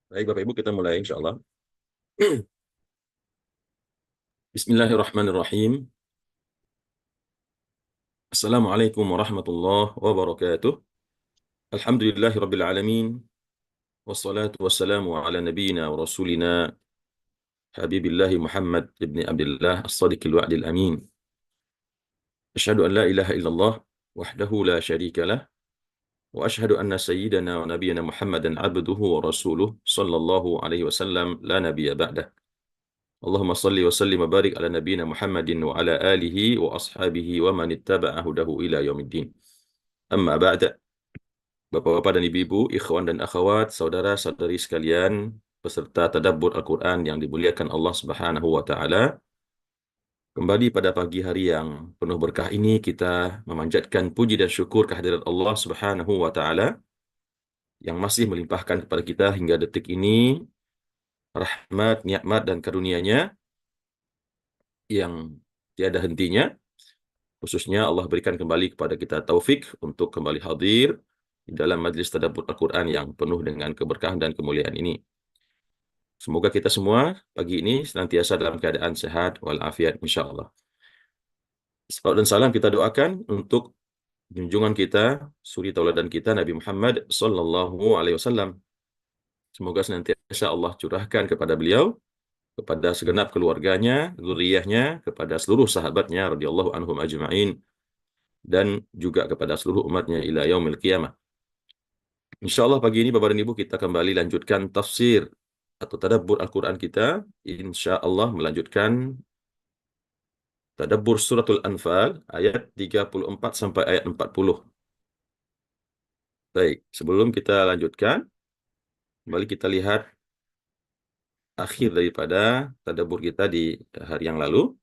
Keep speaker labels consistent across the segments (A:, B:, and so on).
A: Baik, Bapak Ibu, kita mulai insya Allah. Bismillahirrahmanirrahim. Assalamualaikum warahmatullahi wabarakatuh. Alhamdulillahi rabbil alamin. Wassalatu wassalamu ala nabiyyina wa rasulina Habibillahi Muhammad ibn Abdullah as-sadiqil wa'dil amin. Asyhadu an la ilaha illallah wahdahu la syarika lah wa asyhadu anna sayyidana wa nabiyyana Muhammadan abduhu wa rasuluh sallallahu alaihi wasallam la nabiyya ba'dah. Allahumma salli wa sallim wa barik ala nabiyyina Muhammadin wa ala alihi wa ashabihi wa man ittaba'a hudahu ila yaumiddin. Amma ba'da. Bapak-bapak dan ibu-ibu, ikhwan dan akhwat, saudara-saudari sekalian, peserta tadabbur Al-Qur'an yang dimuliakan Allah Subhanahu wa taala. Kembali pada pagi hari yang penuh berkah ini kita memanjatkan puji dan syukur kehadirat Allah Subhanahu wa taala yang masih melimpahkan kepada kita hingga detik ini rahmat, nikmat dan karunia-Nya yang tiada hentinya. Khususnya Allah berikan kembali kepada kita taufik untuk kembali hadir di dalam majlis tadabbur Al-Quran yang penuh dengan keberkahan dan kemuliaan ini. Semoga kita semua pagi ini senantiasa dalam keadaan sehat walafiat insyaAllah. Salawat dan salam kita doakan untuk junjungan kita, suri tauladan kita, Nabi Muhammad sallallahu alaihi wasallam. Semoga senantiasa Allah curahkan kepada beliau, kepada segenap keluarganya, zuriyahnya, kepada seluruh sahabatnya radhiyallahu anhum ajma'in, dan juga kepada seluruh umatnya ila yaumil qiyamah. Insyaallah pagi ini Bapak dan Ibu kita kembali lanjutkan tafsir atau tadabbur Al-Quran kita. Insyaallah melanjutkan tadabbur suratul Anfal ayat 34 sampai ayat 40. Baik, sebelum kita lanjutkan, kembali kita lihat akhir daripada tadabbur kita di hari yang lalu.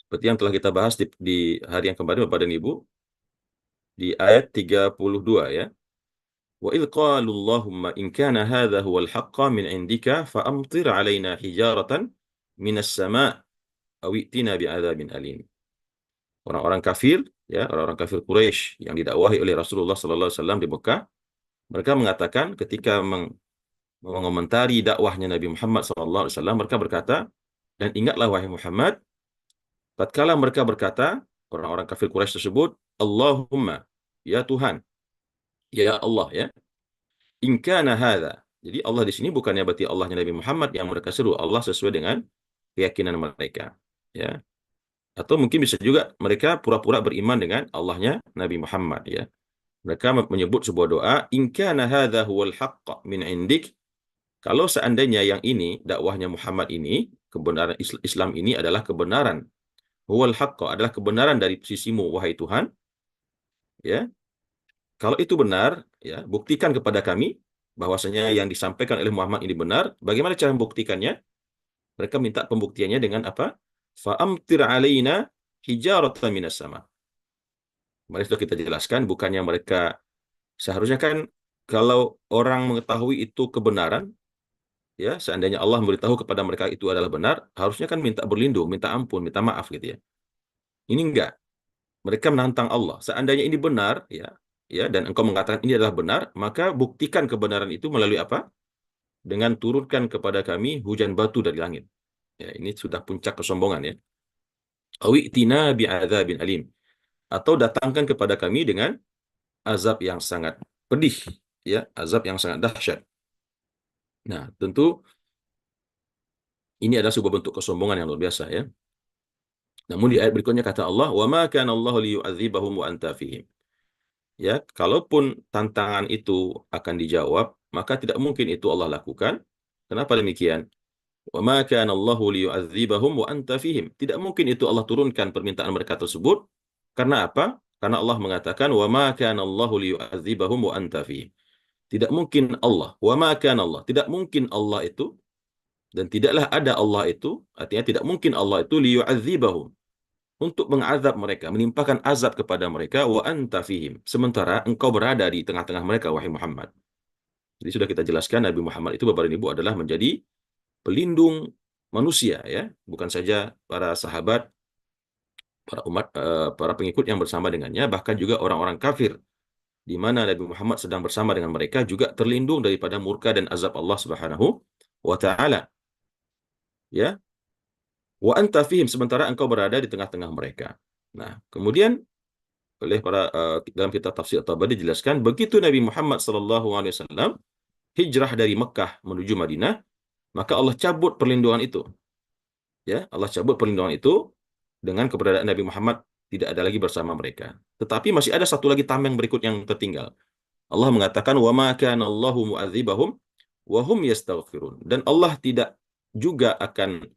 A: Seperti yang telah kita bahas di hari yang kemarin Bapak dan Ibu, di ayat 32 ya. Wa idh qalu Allahumma in kana hadha huwal haqqa min indika fa amtir alaina hijaratan minas sama' aw i'tina bi'adzabin alim. Orang-orang kafir ya, orang-orang kafir Quraisy yang didakwahi oleh Rasulullah sallallahu alaihi wasallam di Mekah, mereka mengatakan ketika mengomentari dakwahnya Nabi Muhammad sallallahu alaihi wasallam, mereka berkata, dan ingatlah wahai Muhammad, tatkala mereka berkata, orang-orang kafir Quraisy tersebut, Allahumma, ya Tuhan, ya Allah ya, in kana hadza. Jadi Allah di sini bukannya berarti Allahnya Nabi Muhammad yang mereka seru, Allah sesuai dengan keyakinan mereka ya. Atau mungkin bisa juga mereka pura-pura beriman dengan Allahnya Nabi Muhammad ya. Mereka menyebut sebuah doa, in kana hadza huwal haqq min indik. Kalau seandainya yang ini, dakwahnya Muhammad ini, kebenaran Islam ini adalah kebenaran, huwal haqq adalah kebenaran dari sisimu wahai Tuhan ya. Kalau itu benar ya, buktikan kepada kami bahwasanya yang disampaikan oleh Muhammad ini benar. Bagaimana cara membuktikannya? Mereka minta pembuktiannya dengan apa? Fa'amtir alaina hijaratan minas sama. Kemarin sudah kita jelaskan, bukannya mereka seharusnya kan kalau orang mengetahui itu kebenaran, ya seandainya Allah memberitahu kepada mereka itu adalah benar, harusnya kan minta berlindung, minta ampun, minta maaf gitu ya. Ini enggak. Mereka menantang Allah. Seandainya ini benar, ya, dan engkau mengatakan ini adalah benar, maka buktikan kebenaran itu melalui apa? Dengan turunkan kepada kami hujan batu dari langit. Ya, ini sudah puncak kesombongan ya. Awi'tina bi'adzabin alim. Atau datangkan kepada kami dengan azab yang sangat pedih, ya, azab yang sangat dahsyat. Nah, tentu ini adalah sebuah bentuk kesombongan yang luar biasa ya. Namun di ayat berikutnya kata Allah, "Wa ma kana Allahu liyu'adzibahum wa anta fihim." Ya, kalaupun tantangan itu akan dijawab, maka tidak mungkin itu Allah lakukan. Kenapa demikian? Wa ma kana Allahu liyu'adzibahum wa anta fihim. Tidak mungkin itu Allah turunkan permintaan mereka tersebut. Karena apa? Karena Allah mengatakan wa ma kana Allahu liyu'adzibahum wa anta fihim. Tidak mungkin Allah, wa ma kana Allah. Tidak mungkin Allah itu dan tidaklah ada Allah itu, artinya tidak mungkin Allah itu liyu'adzibahum, untuk mengazab mereka, menimpakan azab kepada mereka, wa anta fihim, sementara engkau berada di tengah-tengah mereka wahai Muhammad. Jadi sudah kita jelaskan Nabi Muhammad itu Bapak dan Ibu adalah menjadi pelindung manusia ya, bukan saja para sahabat, para umat, para pengikut yang bersama dengannya, bahkan juga orang-orang kafir di mana Nabi Muhammad sedang bersama dengan mereka juga terlindung daripada murka dan azab Allah Subhanahu wa taala. Ya, wa anta fihim, sementara engkau berada di tengah-tengah mereka. Nah, kemudian oleh para dalam kitab tafsir At-Tabari dijelaskan begitu Nabi Muhammad sallallahu alaihi wasallam hijrah dari Mekah menuju Madinah, maka Allah cabut perlindungan itu. Ya, Allah cabut perlindungan itu dengan keberadaan Nabi Muhammad tidak ada lagi bersama mereka. Tetapi masih ada satu lagi tameng berikut yang tertinggal. Allah mengatakan wa ma kana Allahu mu'adzibahum wa hum yastaghfirun. Dan Allah tidak juga akan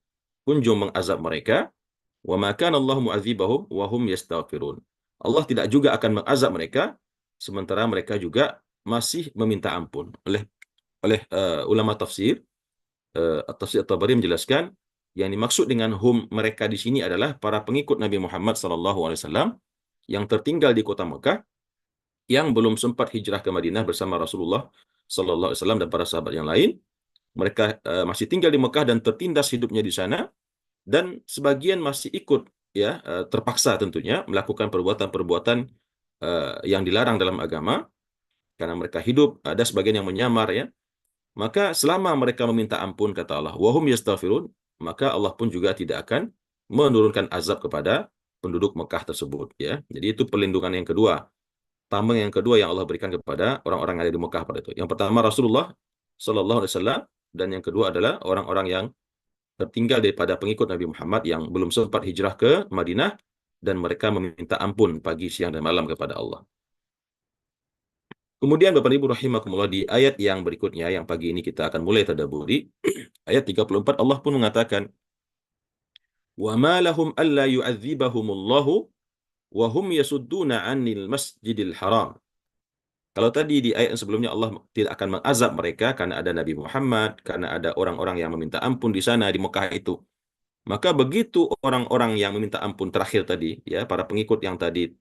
A: kunjung mengazab mereka. Wa ma kana Allahu mu'adzibahum wa hum yastaghfirun. Allah tidak juga akan mengazab mereka sementara mereka juga masih meminta ampun. Oleh ulama tafsir, At-Tafsir At-Tabari menjelaskan yang dimaksud dengan hum mereka di sini adalah para pengikut Nabi Muhammad SAW yang tertinggal di kota Mekah, yang belum sempat hijrah ke Madinah bersama Rasulullah SAW dan para sahabat yang lain. Mereka masih tinggal di Mekah dan tertindas hidupnya di sana, dan sebagian masih ikut, ya, terpaksa tentunya melakukan perbuatan-perbuatan yang dilarang dalam agama karena mereka hidup. Ada sebagian yang menyamar, ya. Maka selama mereka meminta ampun, kata Allah, wahum yastaghfirun, maka Allah pun juga tidak akan menurunkan azab kepada penduduk Mekah tersebut, ya. Jadi itu perlindungan yang kedua, tameng yang kedua yang Allah berikan kepada orang-orang yang ada di Mekah pada itu. Yang pertama Rasulullah Sallallahu Alaihi Wasallam, dan yang kedua adalah orang-orang yang tertinggal daripada pengikut Nabi Muhammad yang belum sempat hijrah ke Madinah dan mereka meminta ampun pagi, siang, dan malam kepada Allah. Kemudian Bapak Ibu rahimakumullah, di ayat yang berikutnya yang pagi ini kita akan mulai tadabburi, ayat 34, Allah pun mengatakan, "Wa ma lahum alla yu'adzibahumullahu wa hum yasudduna 'anil masjidil haram." Kalau tadi di ayat yang sebelumnya Allah tidak akan mengazab mereka karena ada Nabi Muhammad, karena ada orang-orang yang meminta ampun di sana di Mekah itu. Maka begitu orang-orang yang meminta ampun terakhir tadi, ya, para pengikut yang tadi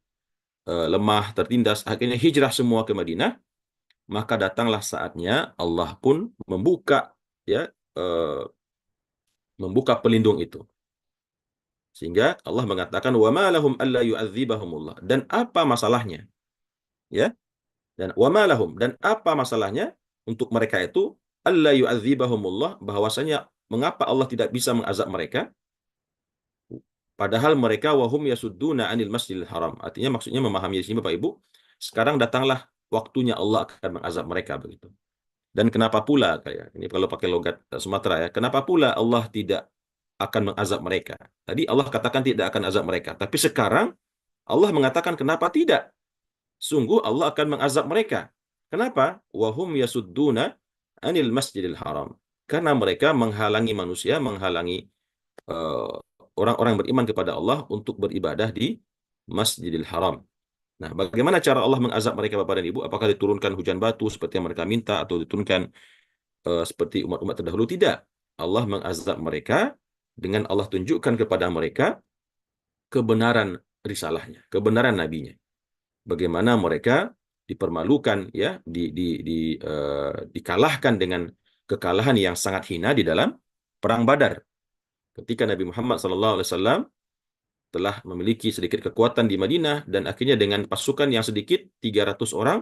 A: lemah, tertindas, akhirnya hijrah semua ke Madinah, maka datanglah saatnya Allah pun membuka, ya, membuka pelindung itu. Sehingga Allah mengatakan wa ma lahum alla yu'adzibahumullah, dan apa masalahnya, ya? Dan wa ma lahum, dan apa masalahnya untuk mereka itu alla yu'adzibahumullah, bahwasanya mengapa Allah tidak bisa mengazab mereka padahal mereka wahum yasudduna 'anil masjidil haram. Artinya maksudnya memahami di sini Bapak Ibu, sekarang datanglah waktunya Allah akan mengazab mereka begitu. Dan kenapa pula, kayak ini kalau pakai logat Sumatera, ya, kenapa pula Allah tidak akan mengazab mereka? Tadi Allah katakan tidak akan azab mereka, tapi sekarang Allah mengatakan kenapa tidak? Sungguh Allah akan mengazab mereka. Kenapa? Wahum yasudduna 'anil masjidil haram. Karena mereka menghalangi manusia, menghalangi eh, orang-orang beriman kepada Allah untuk beribadah di Masjidil Haram. Nah, bagaimana cara Allah mengazab mereka, Bapak dan Ibu? Apakah diturunkan hujan batu seperti yang mereka minta, atau diturunkan seperti umat-umat terdahulu? Tidak. Allah mengazab mereka dengan Allah tunjukkan kepada mereka kebenaran risalahnya, kebenaran nabinya. Bagaimana mereka dipermalukan, ya, dikalahkan dengan kekalahan yang sangat hina di dalam perang Badar. Ketika Nabi Muhammad SAW telah memiliki sedikit kekuatan di Madinah, dan akhirnya dengan pasukan yang sedikit, 300 orang,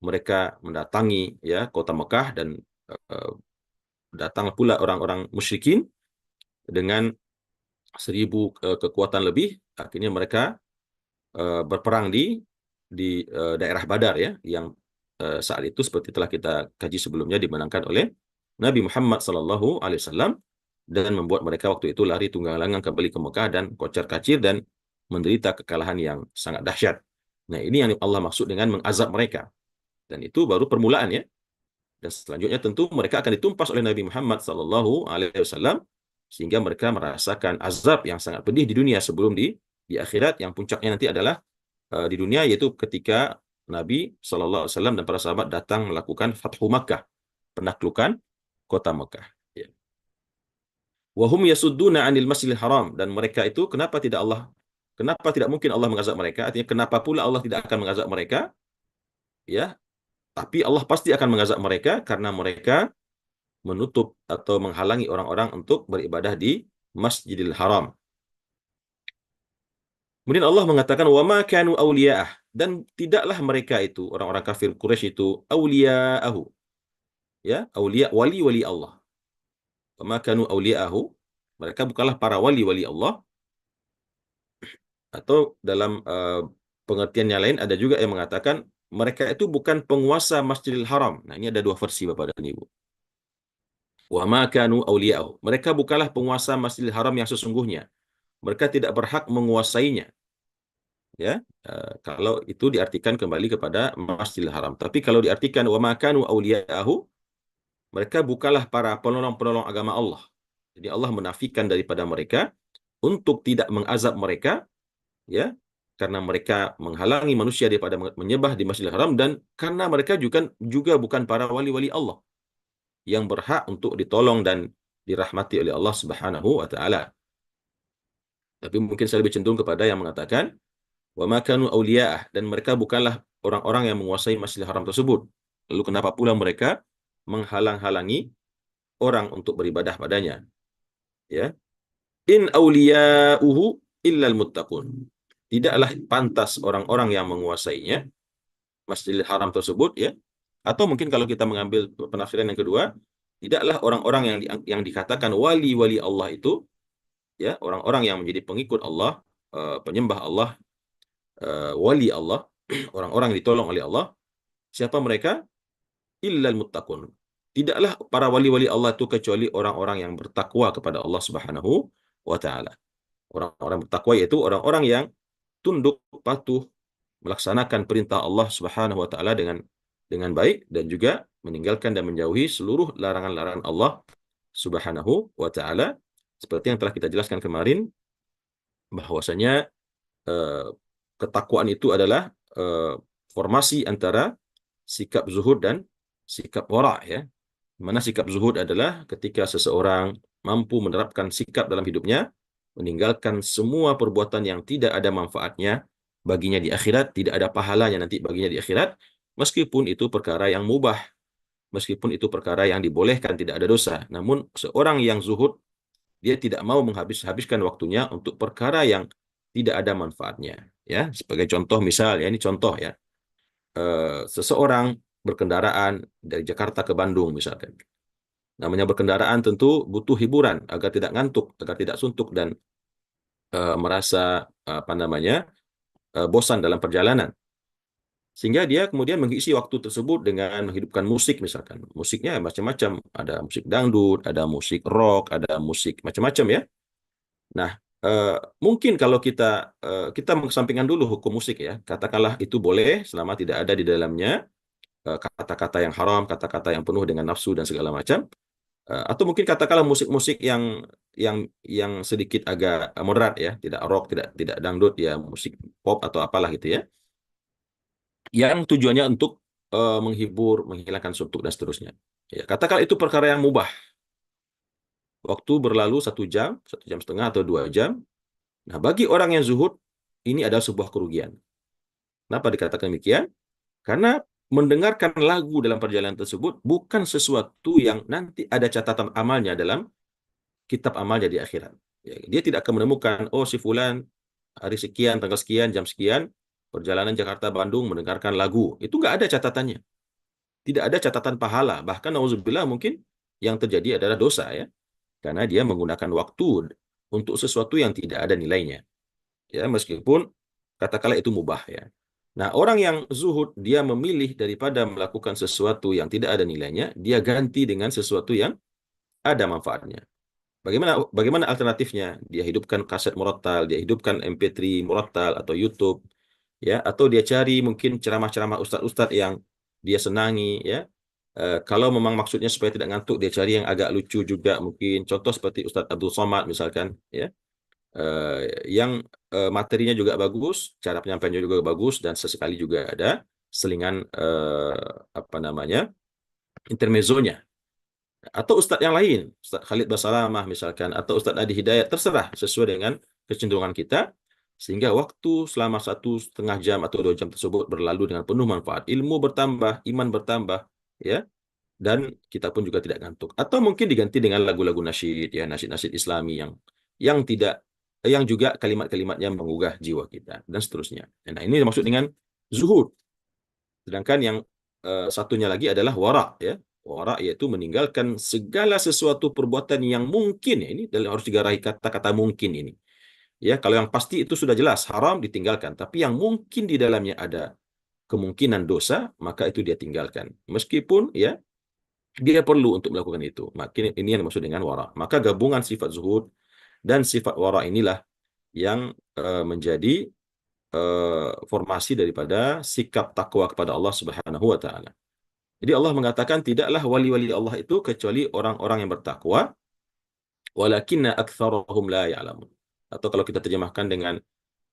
A: mereka mendatangi, ya, kota Mekah, dan uh, datang pula orang-orang musyrikin dengan 1.000 kekuatan lebih. Akhirnya mereka berperang di daerah Badar, ya, yang saat itu seperti telah kita kaji sebelumnya dimenangkan oleh Nabi Muhammad SAW, dan membuat mereka waktu itu lari tunggang-langgang kembali ke Mekah dan kocar-kacir dan menderita kekalahan yang sangat dahsyat. Nah, ini yang Allah maksud dengan mengazab mereka. Dan itu baru permulaan, ya. Dan selanjutnya tentu mereka akan ditumpas oleh Nabi Muhammad SAW, sehingga mereka merasakan azab yang sangat pedih di dunia sebelum di akhirat, yang puncaknya nanti adalah di dunia, yaitu ketika Nabi SAW dan para sahabat datang melakukan Fathu Makkah, penaklukan kota Mekah. Ya. Wahum yasudduna 'anil masjidil haram, dan mereka itu kenapa tidak mungkin Allah mengazab mereka? Artinya kenapa pula Allah tidak akan mengazab mereka? Ya, tapi Allah pasti akan mengazab mereka karena mereka menutup atau menghalangi orang-orang untuk beribadah di Masjidil Haram. Kemudian Allah mengatakan wa ma kanu awliya'ah, dan tidaklah mereka itu orang-orang kafir Quraisy itu auliya'ahu, ya, aulia wali-wali Allah. Wa kanu auliya'ahu, mereka bukanlah para wali-wali Allah. Atau dalam pengertian yang lain ada juga yang mengatakan mereka itu bukan penguasa Masjidil Haram. Nah, ini ada dua versi Bapak dan Ibu. Wa ma kanu auliya'ahu, mereka bukanlah penguasa Masjidil Haram yang sesungguhnya. Mereka tidak berhak menguasainya, ya. Kalau itu diartikan kembali kepada Masjidil Haram. Tapi kalau diartikan wa ma kanu auliya'ahu, mereka bukanlah para penolong-penolong agama Allah. Jadi Allah menafikan daripada mereka untuk tidak mengazab mereka, ya, karena mereka menghalangi manusia daripada menyembah di Masjidil Haram, dan karena mereka juga bukan para wali-wali Allah yang berhak untuk ditolong dan dirahmati oleh Allah Subhanahu wa taala. Tapi mungkin saya lebih cenderung kepada yang mengatakan wa ma kanu auliya'ah, dan mereka bukanlah orang-orang yang menguasai Masjidil Haram tersebut. Lalu kenapa pula mereka menghalang-halangi orang untuk beribadah padanya? Ya. In auliya'uhu illal muttaqun. Tidaklah pantas orang-orang yang menguasainya Masjidil Haram tersebut, ya. Atau mungkin kalau kita mengambil penafsiran yang kedua, tidaklah orang-orang yang dikatakan wali-wali Allah itu, ya, orang-orang yang menjadi pengikut Allah, penyembah Allah, wali Allah, orang-orang yang ditolong oleh Allah. Siapa mereka? Illal muttaqun. Tidaklah para wali-wali Allah itu kecuali orang-orang yang bertakwa kepada Allah Subhanahu wa taala. Orang-orang bertakwa yaitu orang-orang yang tunduk, patuh, melaksanakan perintah Allah Subhanahu wa taala dengan baik, dan juga meninggalkan dan menjauhi seluruh larangan-larangan Allah Subhanahu wa taala. Seperti yang telah kita jelaskan kemarin, bahwasanya eh, ketakwaan itu adalah formasi antara sikap zuhud dan sikap wara', ya. Mana sikap zuhud adalah ketika seseorang mampu menerapkan sikap dalam hidupnya, meninggalkan semua perbuatan yang tidak ada manfaatnya baginya di akhirat, tidak ada pahalanya nanti baginya di akhirat, meskipun itu perkara yang mubah, meskipun itu perkara yang dibolehkan, tidak ada dosa. Namun seorang yang zuhud, dia tidak mau menghabiskan waktunya untuk perkara yang tidak ada manfaatnya. Ya, sebagai contoh misal, ya, ini contoh, ya, seseorang berkendaraan dari Jakarta ke Bandung misalkan. Namanya berkendaraan tentu butuh hiburan agar tidak ngantuk, agar tidak suntuk dan merasa apa namanya bosan dalam perjalanan. Sehingga dia kemudian mengisi waktu tersebut dengan menghidupkan musik misalkan. Musiknya macam-macam, ada musik dangdut, ada musik rock, ada musik macam-macam, ya. Nah, mungkin kalau kita mengesampingkan dulu hukum musik, ya. Katakanlah itu boleh selama tidak ada di dalamnya kata-kata yang haram, kata-kata yang penuh dengan nafsu dan segala macam. Atau mungkin katakanlah musik-musik yang sedikit agak moderat, ya, tidak rock, tidak dangdut, ya, musik pop atau apalah gitu, ya, yang tujuannya untuk menghibur, menghilangkan suntuk dan seterusnya. Ya, katakanlah itu perkara yang mubah. Waktu berlalu 1 jam, 1 jam setengah atau 2 jam. Nah, bagi orang yang zuhud, ini adalah sebuah kerugian. Kenapa dikatakan demikian? Karena mendengarkan lagu dalam perjalanan tersebut bukan sesuatu yang nanti ada catatan amalnya dalam kitab amalnya di akhirat. Ya, dia tidak akan menemukan, oh, si fulan hari sekian, tanggal sekian, jam sekian, perjalanan Jakarta-Bandung mendengarkan lagu. Itu nggak ada catatannya. Tidak ada catatan pahala. Bahkan, nauzubillah, mungkin yang terjadi adalah dosa, ya. Karena dia menggunakan waktu untuk sesuatu yang tidak ada nilainya. Ya, meskipun katakanlah itu mubah, ya. Nah, orang yang zuhud, dia memilih daripada melakukan sesuatu yang tidak ada nilainya, dia ganti dengan sesuatu yang ada manfaatnya. Bagaimana alternatifnya? Dia hidupkan kaset murattal, dia hidupkan MP3 murattal atau YouTube, ya, atau dia cari mungkin ceramah-ceramah ustadz-ustadz yang dia senangi, ya. Kalau memang maksudnya supaya tidak ngantuk, dia cari yang agak lucu juga, mungkin contoh seperti Ustadz Abdul Somad misalkan, ya. Yang materinya juga bagus, cara penyampaiannya juga bagus, dan sesekali juga ada selingan apa namanya intermezzonya. Atau ustadz yang lain, Ustadz Khalid Basalamah misalkan, atau Ustadz Adi Hidayat, terserah sesuai dengan kecenderungan kita, sehingga waktu selama 1,5 jam atau 2 jam tersebut berlalu dengan penuh manfaat, ilmu bertambah, iman bertambah, ya, dan kita pun juga tidak ngantuk. Atau mungkin diganti dengan lagu-lagu nasyid, ya, nasyid-nasyid Islami yang tidak, yang juga kalimat-kalimatnya menggugah jiwa kita dan seterusnya. Nah, ini maksud dengan zuhud. Sedangkan yang satunya lagi adalah wara, ya. Wara yaitu meninggalkan segala sesuatu perbuatan yang mungkin, ya. Ini harus digarai kata-kata mungkin ini. Ya, kalau yang pasti itu sudah jelas haram ditinggalkan, tapi yang mungkin di dalamnya ada kemungkinan dosa, maka itu dia tinggalkan. Meskipun ya dia perlu untuk melakukan itu. Makin ini yang dimaksud dengan wara. Maka gabungan sifat zuhud dan sifat wara inilah yang menjadi formasi daripada sikap takwa kepada Allah Subhanahu wa taala. Jadi Allah mengatakan tidaklah wali-wali Allah itu kecuali orang-orang yang bertakwa, walakinna aktsarahum la ya'lamun. Atau kalau kita terjemahkan dengan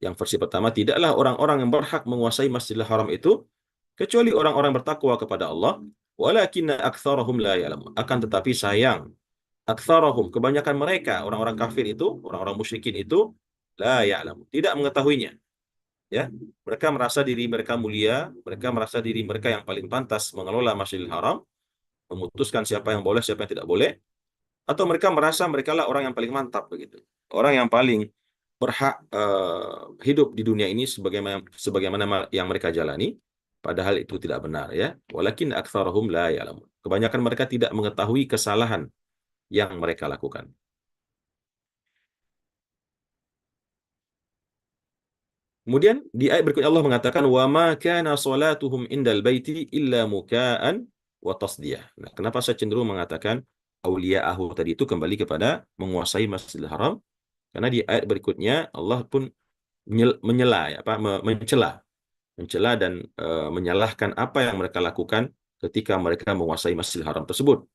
A: yang versi pertama, tidaklah orang-orang yang berhak menguasai Masjidil Haram itu kecuali orang-orang bertakwa kepada Allah, walakinna aktsarahum la ya'lamun. Akan tetapi sayang, aktsarahum, kebanyakan mereka, orang-orang kafir itu, orang-orang musyrikin itu, la ya'lamun, tidak mengetahuinya. Ya, mereka merasa diri mereka mulia, mereka merasa diri mereka yang paling pantas mengelola Masjidil Haram, memutuskan siapa yang boleh, siapa yang tidak boleh, atau mereka merasa mereka lah orang yang paling mantap begitu, orang yang paling berhak hidup di dunia ini sebagaimana yang mereka jalani, padahal itu tidak benar, ya. Walakin aktsarahum la ya'lamun. Kebanyakan mereka tidak mengetahui kesalahan yang mereka lakukan. Kemudian di ayat berikutnya Allah mengatakan wa ma kana salatuhum indal baiti illa muka'an wa tasdiyah. Nah, kenapa saya cenderung mengatakan auliya'ahu tadi itu kembali kepada menguasai Masjidil Haram? Karena di ayat berikutnya Allah pun menyela, ya, mencela dan menyalahkan apa yang mereka lakukan ketika mereka menguasai Masjidil Haram tersebut.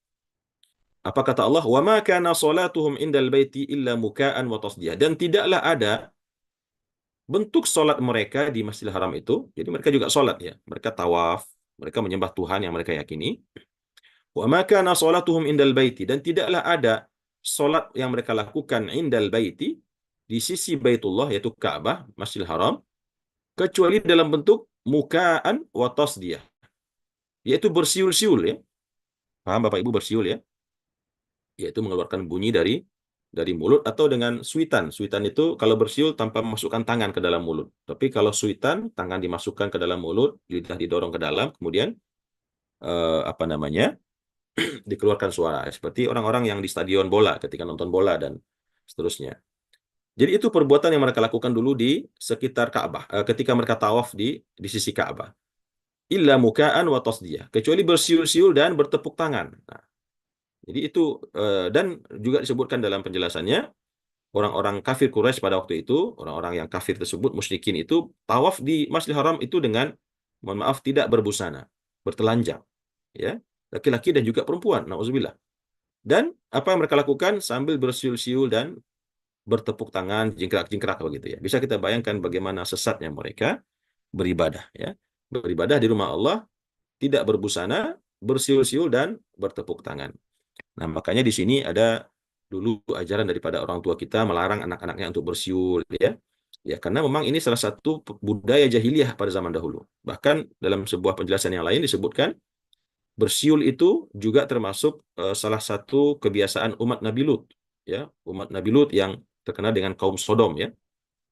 A: Apa kata Allah? Wa ma kana salatuhum indal baiti illa muka'an wa tasdiyah. Dan tidaklah ada bentuk solat mereka di Masjidil Haram itu, jadi mereka juga solat, ya. Mereka tawaf, mereka menyembah Tuhan yang mereka yakini. Wa ma kana salatuhum indal baiti, dan tidaklah ada solat yang mereka lakukan indal baiti, di sisi Baitullah yaitu Ka'bah, Masjidil Haram, kecuali dalam bentuk muka'an wa tasdiyah, yaitu bersiul-siul, ya. Paham Bapak Ibu bersiul, ya? Yaitu mengeluarkan bunyi dari mulut atau dengan suitan. Suitan itu kalau bersiul tanpa memasukkan tangan ke dalam mulut. Tapi kalau suitan, tangan dimasukkan ke dalam mulut, lidah didorong ke dalam, kemudian apa namanya, dikeluarkan suara. Seperti orang-orang yang di stadion bola ketika nonton bola dan seterusnya. Jadi itu perbuatan yang mereka lakukan dulu di sekitar Ka'bah, ketika mereka tawaf di sisi Ka'bah. Illa muka'an wa tasdiyah, kecuali bersiul-siul dan bertepuk tangan. Nah, jadi itu dan juga disebutkan dalam penjelasannya, orang-orang kafir Quraisy pada waktu itu, orang-orang yang kafir tersebut, musyrikin itu, tawaf di Masjidil Haram itu dengan, mohon maaf, tidak berbusana, bertelanjang, ya, laki-laki dan juga perempuan, nauzubillah. Dan apa yang mereka lakukan sambil bersiul-siul dan bertepuk tangan, jingkrak-jingkrak begitu, ya. Bisa kita bayangkan bagaimana sesatnya mereka beribadah, ya. Beribadah di rumah Allah, tidak berbusana, bersiul-siul dan bertepuk tangan. Nah, makanya di sini ada dulu ajaran daripada orang tua kita melarang anak-anaknya untuk bersiul, ya. Ya, karena memang ini salah satu budaya jahiliyah pada zaman dahulu. Bahkan dalam sebuah penjelasan yang lain disebutkan bersiul itu juga termasuk salah satu kebiasaan umat Nabi Lut, ya. Umat Nabi Lut yang terkenal dengan kaum Sodom, ya,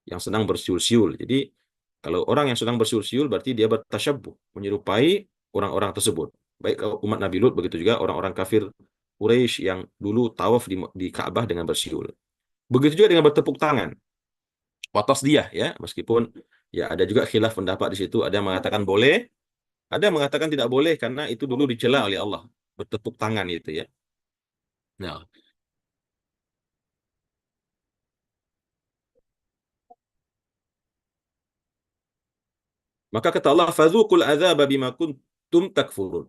A: yang senang bersiul-siul. Jadi kalau orang yang sedang bersiul-siul berarti dia bertasyabbuh, menyerupai orang-orang tersebut. Baik umat Nabi Lut, begitu juga orang-orang kafir Quraisy yang dulu tawaf di Ka'bah dengan bersiul. Begitu juga dengan bertepuk tangan. Watas dia, ya, meskipun ya ada juga khilaf pendapat di situ. Ada yang mengatakan boleh, ada yang mengatakan tidak boleh karena itu dulu dicela oleh Allah, bertepuk tangan itu, ya. Nah, maka kata Allah, "Fadzuqul adzaba bima kuntum takfurun."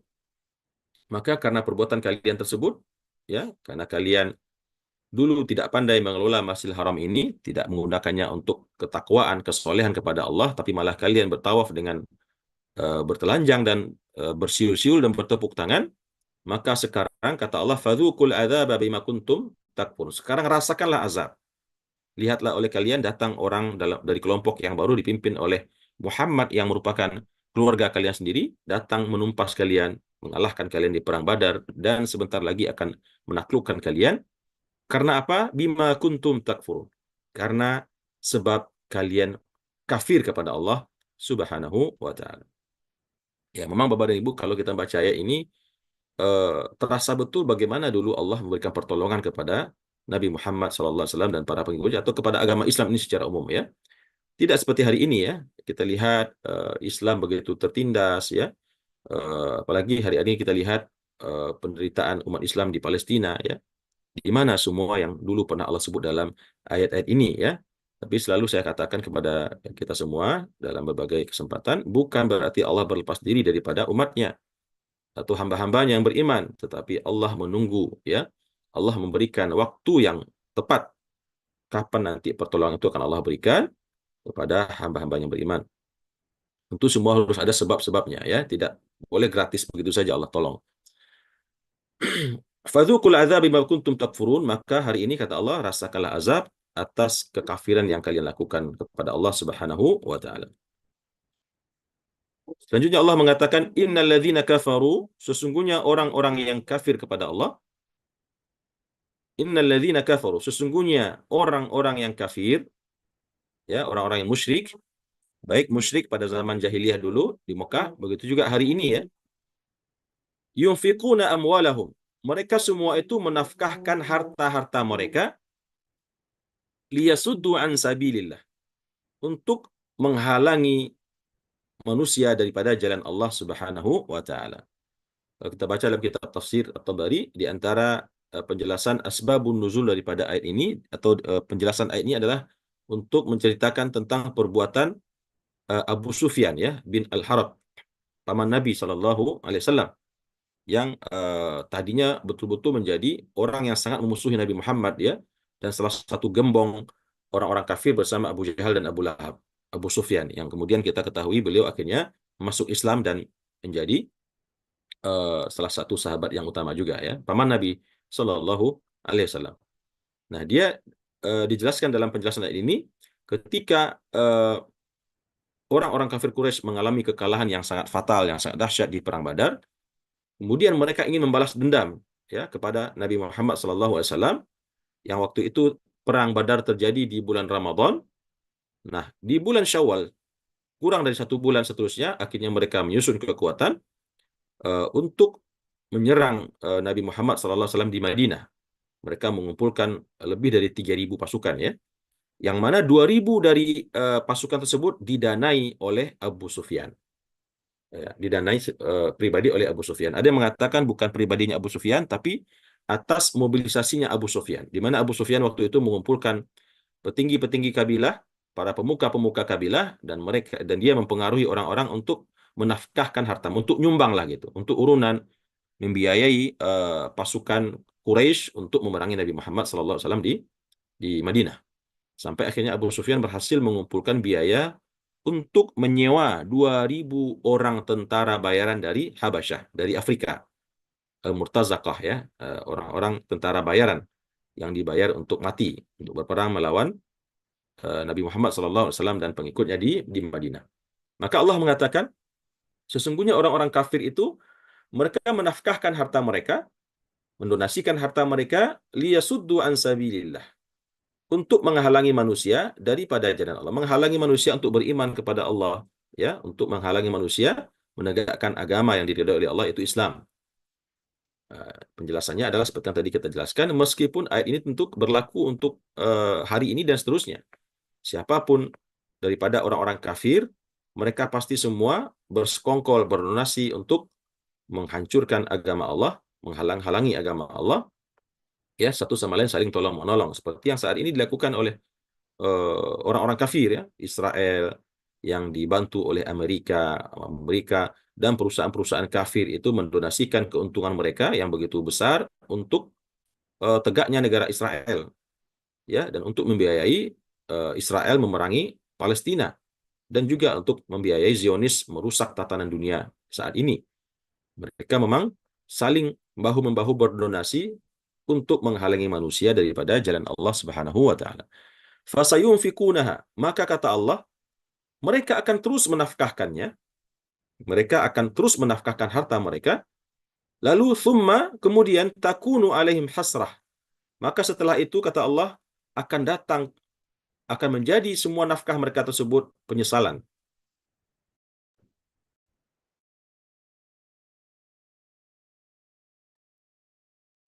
A: Maka karena perbuatan kalian tersebut, ya, karena kalian dulu tidak pandai mengelola Masjidil Haram ini, tidak menggunakannya untuk ketakwaan, kesolehan kepada Allah, tapi malah kalian bertawaf dengan bertelanjang dan bersiul-siul dan bertepuk tangan, maka sekarang kata Allah, fadzuqul adzaba bima kuntum takfur. Sekarang rasakanlah azab. Lihatlah oleh kalian datang orang dari kelompok yang baru dipimpin oleh Muhammad yang merupakan keluarga kalian sendiri, datang menumpas kalian, mengalahkan kalian di perang Badar, dan sebentar lagi akan menaklukkan kalian. Karena apa? Bima kuntum takfurun. Karena sebab kalian kafir kepada Allah Subhanahu wa ta'ala. Ya, memang Bapak dan Ibu, kalau kita baca ayat ini, terasa betul bagaimana dulu Allah memberikan pertolongan kepada Nabi Muhammad SAW dan para pengikutnya, atau kepada agama Islam ini secara umum ya. Tidak seperti hari ini ya. Kita lihat Islam begitu tertindas ya. Apalagi hari ini kita lihat penderitaan umat Islam di Palestina ya. Di mana semua yang dulu pernah Allah sebut dalam ayat-ayat ini ya. Tapi selalu saya katakan kepada kita semua dalam berbagai kesempatan, bukan berarti Allah berlepas diri daripada umatnya atau hamba-hambanya yang beriman, tetapi Allah menunggu ya. Allah memberikan waktu yang tepat kapan nanti pertolongan itu akan Allah berikan kepada hamba-hamba yang beriman. Tentu semua harus ada sebab-sebabnya ya, tidak boleh gratis begitu saja Allah tolong. Fadzuqul azab bima kuntum takfurun, maka hari ini kata Allah, rasakanlah azab atas kekafiran yang kalian lakukan kepada Allah Subhanahu wa taala. Selanjutnya Allah mengatakan innal ladzina kafaru, sesungguhnya orang-orang yang kafir kepada Allah. Innal ladzina kafaru, sesungguhnya orang-orang yang kafir ya, orang-orang yang musyrik, baik musyrik pada zaman jahiliyah dulu di Mekah, begitu juga hari ini ya. Yunfiquna amwalahum, mereka semua itu menafkahkan harta-harta mereka liyasuddu an sabilillah, untuk menghalangi manusia daripada jalan Allah Subhanahu wa taala. Kalau kita baca dalam kitab tafsir At-Tabari, di antara penjelasan asbabun nuzul daripada ayat ini, atau penjelasan ayat ini adalah untuk menceritakan tentang perbuatan Abu Sufyan ya bin Al-Harb, paman Nabi Shallallahu alaihi wasallam, yang tadinya betul-betul menjadi orang yang sangat memusuhi Nabi Muhammad ya, dan salah satu gembong orang-orang kafir bersama Abu Jahal dan Abu Lahab, Abu Sufyan, yang kemudian kita ketahui beliau akhirnya masuk Islam dan menjadi salah satu sahabat yang utama juga ya, paman Nabi Shallallahu alaihi wasallam. Nah, dia dijelaskan dalam penjelasan ayat ini, ketika orang-orang kafir Quraisy mengalami kekalahan yang sangat fatal, yang sangat dahsyat di perang Badar, kemudian mereka ingin membalas dendam ya kepada Nabi Muhammad SAW, yang waktu itu perang Badar terjadi di bulan Ramadan. Nah, di bulan Syawal, kurang dari 1 bulan seterusnya, akhirnya mereka menyusun kekuatan untuk menyerang Nabi Muhammad SAW di Madinah. Mereka mengumpulkan lebih dari 3.000 pasukan ya, yang mana 2.000 dari pasukan tersebut didanai oleh Abu Sufyan. Ya, didanai pribadi oleh Abu Sufyan. Ada yang mengatakan bukan pribadinya Abu Sufyan, tapi atas mobilisasinya Abu Sufyan, di mana Abu Sufyan waktu itu mengumpulkan petinggi-petinggi kabilah, para pemuka-pemuka kabilah, dan dia mempengaruhi orang-orang untuk menafkahkan harta, untuk nyumbang lah gitu, untuk urunan membiayai pasukan Quraisy untuk memerangi Nabi Muhammad SAW di Madinah. Sampai akhirnya Abu Sufyan berhasil mengumpulkan biaya untuk menyewa 2.000 orang tentara bayaran dari Habasyah, dari Afrika, Al-Murtazaqah ya, orang-orang tentara bayaran yang dibayar untuk mati, untuk berperang melawan Nabi Muhammad SAW dan pengikutnya di Madinah. Maka Allah mengatakan, sesungguhnya orang-orang kafir itu, mereka menafkahkan harta mereka, mendonasikan harta mereka, liyasuddu an sabilillah, untuk menghalangi manusia daripada jalan Allah, menghalangi manusia untuk beriman kepada Allah, ya, untuk menghalangi manusia menegakkan agama yang diridhai oleh Allah, itu Islam. Penjelasannya adalah seperti yang tadi kita jelaskan, meskipun ayat ini tentu berlaku untuk hari ini dan seterusnya. Siapapun daripada orang-orang kafir, mereka pasti semua bersekongkol, berdonasi untuk menghancurkan agama Allah, menghalang-halangi agama Allah, ya, satu sama lain saling tolong-menolong, seperti yang saat ini dilakukan oleh orang-orang kafir ya, Israel yang dibantu oleh Amerika, dan perusahaan-perusahaan kafir itu mendonasikan keuntungan mereka yang begitu besar untuk tegaknya negara Israel ya, dan untuk membiayai Israel memerangi Palestina, dan juga untuk membiayai Zionis merusak tatanan dunia saat ini. Mereka memang saling bahu-membahu berdonasi untuk menghalangi manusia daripada jalan Allah Subhanahu wa taala. Fasayunfikunaha, maka kata Allah, mereka akan terus menafkahkannya, mereka akan terus menafkahkan harta mereka, lalu thumma, kemudian takunu alaihim hasrah, maka setelah itu kata Allah akan datang, akan menjadi semua nafkah mereka tersebut penyesalan.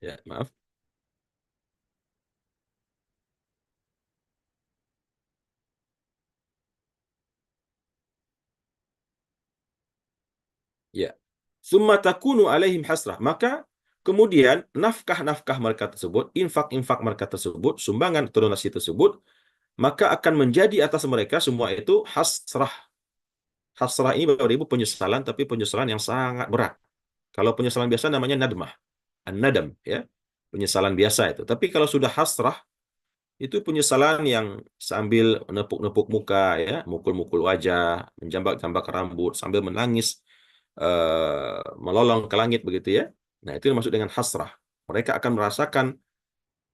A: Ya, maaf. Ya. Summa takunu alaihim hasrah. Maka kemudian nafkah-nafkah mereka tersebut, infak-infak mereka tersebut, sumbangan atau donasi tersebut, maka akan menjadi atas mereka semua itu hasrah. Hasrah ini Bapak Ibu penyesalan, tapi penyesalan yang sangat berat. Kalau penyesalan biasa namanya nadmah, an-nadam, ya. Penyesalan biasa itu. Tapi kalau sudah hasrah, itu penyesalan yang sambil nepuk-nepuk muka, ya, mukul-mukul wajah, menjambak-jambak rambut, sambil menangis, melolong ke langit begitu ya. Nah, itu yang dimaksud dengan hasrah. Mereka akan merasakan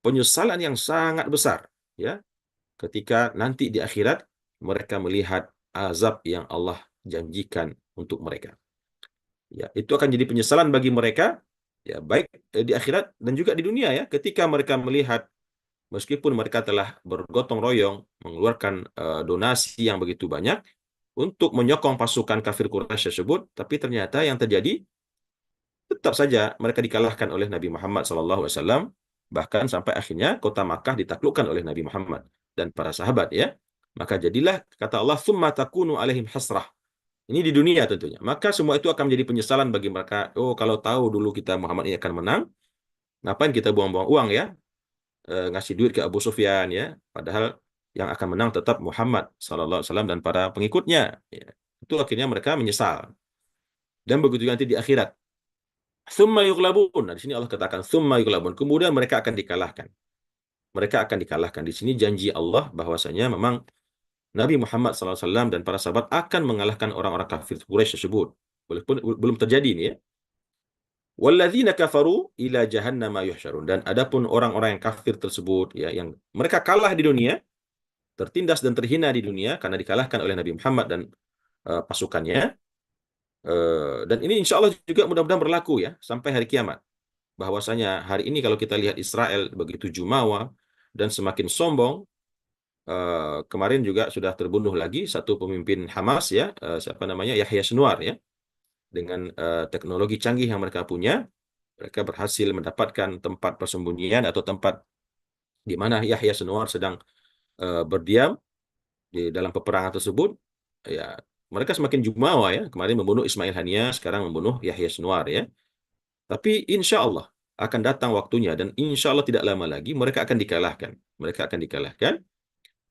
A: penyesalan yang sangat besar, ya, ketika nanti di akhirat mereka melihat azab yang Allah janjikan untuk mereka. Ya, itu akan jadi penyesalan bagi mereka, ya, baik di akhirat dan juga di dunia ya, ketika mereka melihat meskipun mereka telah bergotong royong mengeluarkan donasi yang begitu banyak untuk menyokong pasukan kafir Quraisy tersebut, tapi ternyata yang terjadi tetap saja mereka dikalahkan oleh Nabi Muhammad SAW, bahkan sampai akhirnya kota Makkah ditaklukkan oleh Nabi Muhammad dan para sahabat ya. Maka jadilah kata Allah, "Tsumma takunu alaihim hasrah." Ini di dunia tentunya. Maka semua itu akan menjadi penyesalan bagi mereka. Oh, kalau tahu dulu kita Muhammad ini akan menang, ngapain kita buang-buang uang ya? Ngasih duit ke Abu Sufyan ya. Padahal yang akan menang tetap Muhammad SAW dan para pengikutnya. Ya. Itu akhirnya mereka menyesal. Dan begitu juga nanti di akhirat. Tsumma yughlabun. Nah, di sini Allah katakan tsumma yughlabun. Kemudian mereka akan dikalahkan. Mereka akan dikalahkan. Di sini janji Allah bahwasanya memang Nabi Muhammad SAW dan para sahabat akan mengalahkan orang-orang kafir Quraisy tersebut. Walaupun belum terjadi ini ya. Walladzina kafaru ila jahannam yuhsyarun. Dan adapun orang-orang yang kafir tersebut ya, yang mereka kalah di dunia, tertindas dan terhina di dunia karena dikalahkan oleh Nabi Muhammad dan pasukannya. Dan ini insya Allah juga mudah-mudahan berlaku ya sampai hari kiamat. Bahwasanya hari ini kalau kita lihat Israel begitu jumawa dan semakin sombong, kemarin juga sudah terbunuh lagi satu pemimpin Hamas ya, siapa namanya, Yahya Sinwar ya, dengan teknologi canggih yang mereka punya, mereka berhasil mendapatkan tempat persembunyian atau tempat di mana Yahya Sinwar sedang berdiam di dalam peperangan tersebut. Ya, mereka semakin jumawa ya, kemarin membunuh Ismail Haniya, sekarang membunuh Yahya Sinwar ya. Tapi insya Allah akan datang waktunya dan insya Allah tidak lama lagi mereka akan dikalahkan. Mereka akan dikalahkan.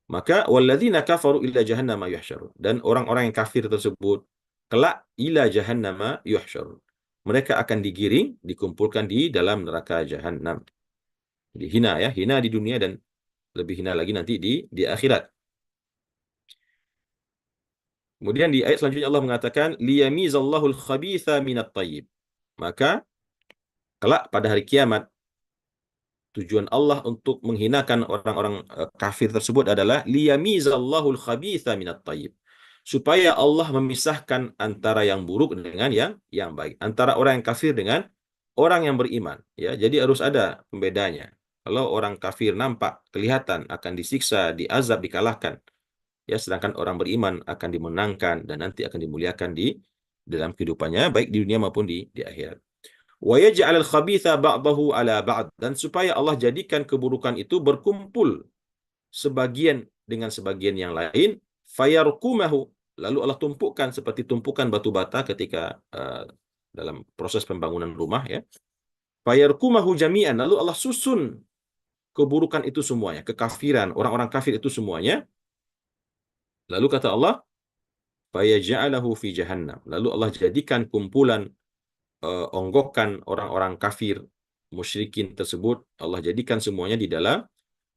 A: Maka walladzina kafaru ila jahannama yuhsyarun. Dan orang-orang yang kafir tersebut kelak ila jahannama yuhsyarun. Mereka akan digiring, dikumpulkan di dalam neraka jahannam. Jadi hina ya, hina di dunia dan lebih hina lagi nanti di akhirat. Kemudian di ayat selanjutnya Allah mengatakan liyamizallahu al-khabitha minat thayyib. Maka kelak pada hari kiamat tujuan Allah untuk menghinakan orang-orang kafir tersebut adalah liyamizallahul khabitha minat thayyib. Supaya Allah memisahkan antara yang buruk dengan yang baik, antara orang yang kafir dengan orang yang beriman, ya. Jadi harus ada pembedanya. Kalau orang kafir nampak kelihatan akan disiksa, diazab, dikalahkan, ya, sedangkan orang beriman akan dimenangkan dan nanti akan dimuliakan di dalam kehidupannya baik di dunia maupun di akhirat. Wa yaj'alal khabitha ba'dahu ala ba'd, dan supaya Allah jadikan keburukan itu berkumpul sebagian dengan sebagian yang lain, fayarkumahu, lalu Allah tumpukan seperti tumpukan batu bata ketika dalam proses pembangunan rumah ya. Fayarkumahu jami'an, lalu Allah susun keburukan itu semuanya, kekafiran, orang-orang kafir itu semuanya. Lalu kata Allah, fayaj'alahu fi jahannam. Lalu Allah jadikan kumpulan onggokan orang-orang kafir musyrikin tersebut, Allah jadikan semuanya di dalam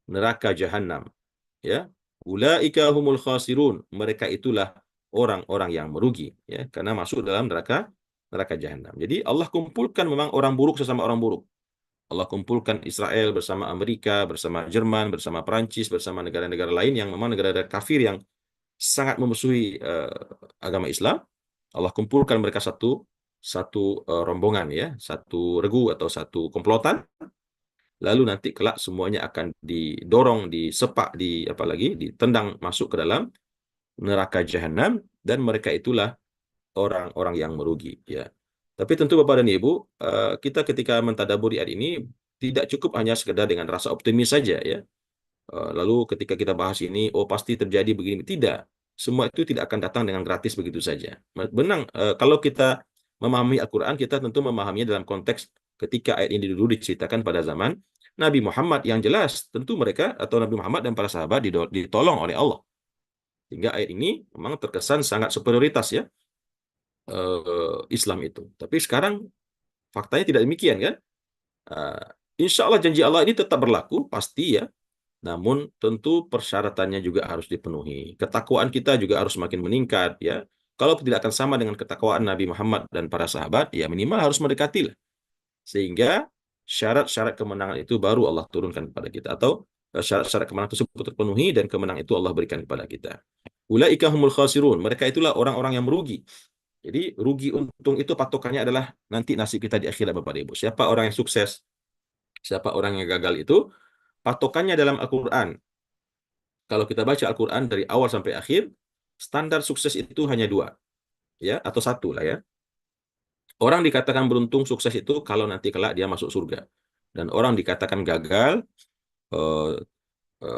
A: neraka jahanam ya. Ulaika humul khasirun, mereka itulah orang-orang yang merugi ya, karena masuk dalam neraka neraka jahanam. Jadi Allah kumpulkan memang orang buruk sesama orang buruk. Allah kumpulkan Israel bersama Amerika, bersama Jerman, bersama Perancis, bersama negara-negara lain yang memang negara-negara kafir yang sangat memusuhi agama Islam. Allah kumpulkan mereka satu satu rombongan ya, satu regu atau satu komplotan. Lalu nanti kelak semuanya akan didorong, disepak, apalagi ditendang masuk ke dalam neraka jahanam dan mereka itulah orang-orang yang merugi ya. Tapi tentu Bapak dan Ibu, kita ketika mentadaburi ayat ini Tidak cukup hanya sekedar dengan rasa optimis saja ya. Lalu ketika kita bahas ini, oh pasti terjadi begini. Tidak. Semua itu tidak akan datang dengan gratis begitu saja. Kalau kita memahami Al-Quran, kita tentu memahaminya dalam konteks ketika ayat ini dulu diceritakan pada zaman Nabi Muhammad yang jelas. Tentu mereka atau Nabi Muhammad dan para sahabat ditolong oleh Allah. Sehingga ayat ini memang terkesan sangat superioritas ya, Islam itu. Tapi sekarang faktanya tidak demikian kan? Uh, Insya Allah janji Allah ini tetap berlaku, pasti ya. Namun tentu persyaratannya juga harus dipenuhi. Ketakwaan kita juga harus semakin meningkat ya. Kalau tidak akan sama dengan ketakwaan Nabi Muhammad dan para sahabat, ya minimal harus mendekati lah. Sehingga syarat-syarat kemenangan itu baru Allah turunkan kepada kita. Atau syarat-syarat kemenangan tersebut terpenuhi dan kemenangan itu Allah berikan kepada kita. Ulaika humul khasirun. Mereka itulah orang-orang yang merugi. Jadi rugi untung itu patokannya adalah nanti nasib kita di akhirat Bapak Ibu. Siapa orang yang sukses, siapa orang yang gagal itu patokannya dalam Al-Quran. Kalau kita baca Al-Quran dari awal sampai akhir, standar sukses itu hanya dua, ya, atau satu lah ya. Orang dikatakan beruntung sukses itu kalau nanti kelak dia masuk surga. Dan orang dikatakan gagal, eh,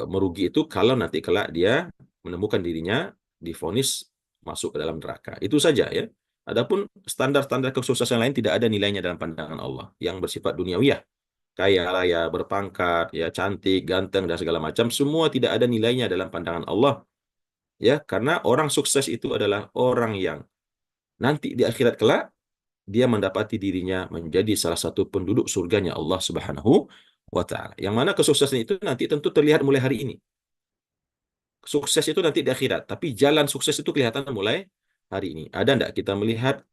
A: merugi itu kalau nanti kelak dia menemukan dirinya divonis masuk ke dalam neraka. Itu saja ya. Adapun standar-standar kesuksesan lain tidak ada nilainya dalam pandangan Allah yang bersifat duniawiyah. Kaya raya, berpangkat, ya cantik, ganteng dan segala macam semua tidak ada nilainya dalam pandangan Allah. Ya, karena orang sukses itu adalah orang yang nanti di akhirat kelak dia mendapati dirinya menjadi salah satu penduduk surganya Allah Subhanahu wa taala. Yang mana kesuksesan itu nanti tentu terlihat mulai hari ini. Sukses itu nanti di akhirat, tapi jalan sukses itu kelihatan mulai hari ini. Ada enggak kita melihat